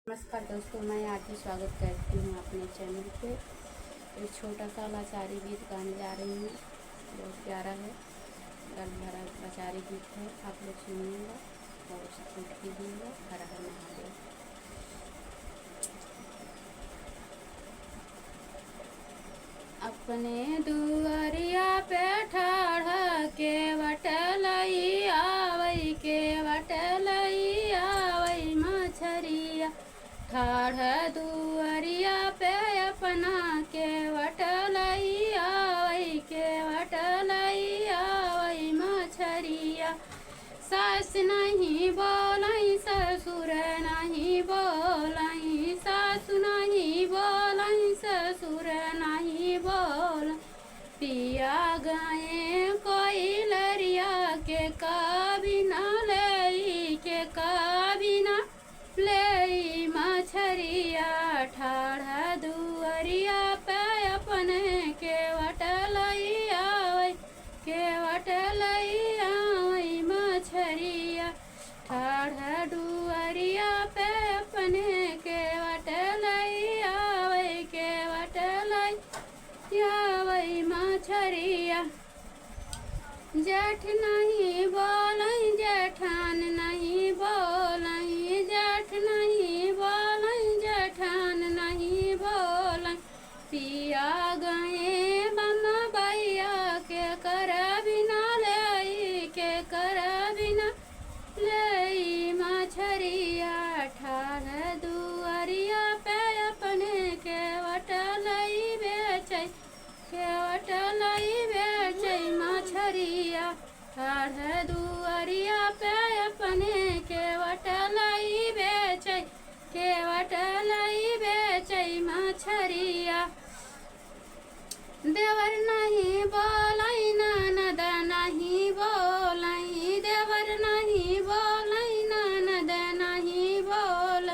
नमस्कार दोस्तों, मैं आरती स्वागत करती हूँ अपने चैनल पे। एक छोटा सा लाचारी गीत गाने जा रही हूँ। बहुत प्यारा है, गर्म भरा लाचारी गीत है। आप लोग सुनिएगा और सपोर्ट कीजिएगा। हर हर महादेव। अपने दुआरिया पे ठाढ़ के वटलई आवई के वटलई आवई मछरिया। ठाढ़ दुआरिया पे अपना के वटलई आवई के वटलई आवई मछरिया। सास नहीं बोलई ससुर नहीं बोलई, सासु नहीं बोलई ससुर नहीं बोल। पिया गए कोई लरिया के कभी न ले के कभी न ले मछरिया। ठाढ़ दुअरिया पे अपने के वटलई आवई के वटलई आवई मछरिया। ठाढ़ दुअरिया पे अपने के वटलई आवई के वटलई आवई मछरिया। जेठ नहीं बोलई जेठान नहीं बोलई, जेठ नहीं बोलई जेठान नहीं बोलई। पिया गए मामा भैया के कर बिना ले के कर बिना ले मछरिया। ठाढ़ दुअरिया पे अपने के वटलई बेचै के वटलई बेचै मछरिया। ठाढ़ दुअरिया पे अपने के वटलई बेचै के वटलई बेचै मछरिया। देवर नहीं बोलई ननद नहीं बोलई, देवर नहीं बोलई ननद नहीं बोल।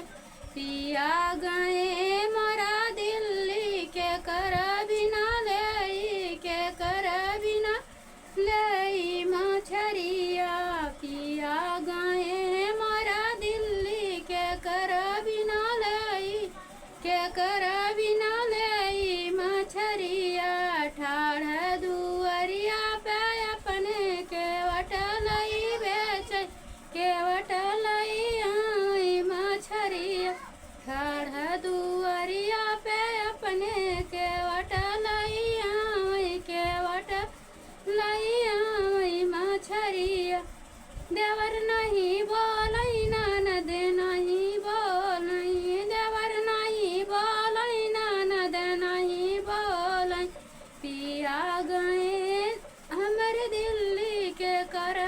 पिया गए मरा दिल्ली के कर बिना ले के कर बिना ले मछरिया। पिया गए मरा दिल्ली के कर बिना ले के कर बिना ले मछरिया। ठाढ़ दुअरिया पे अपने के वटलई बेचै के वटलई आई मछरिया। ठाढ़ दुअरिया पे अपने के वटलई आई के वटलई आई मछरिया। देवर नहीं बोलई ननद नहीं बोलई, देवर नहीं बोलई ननद नहीं बोलई। पिया गए हमर दिल्ली के कर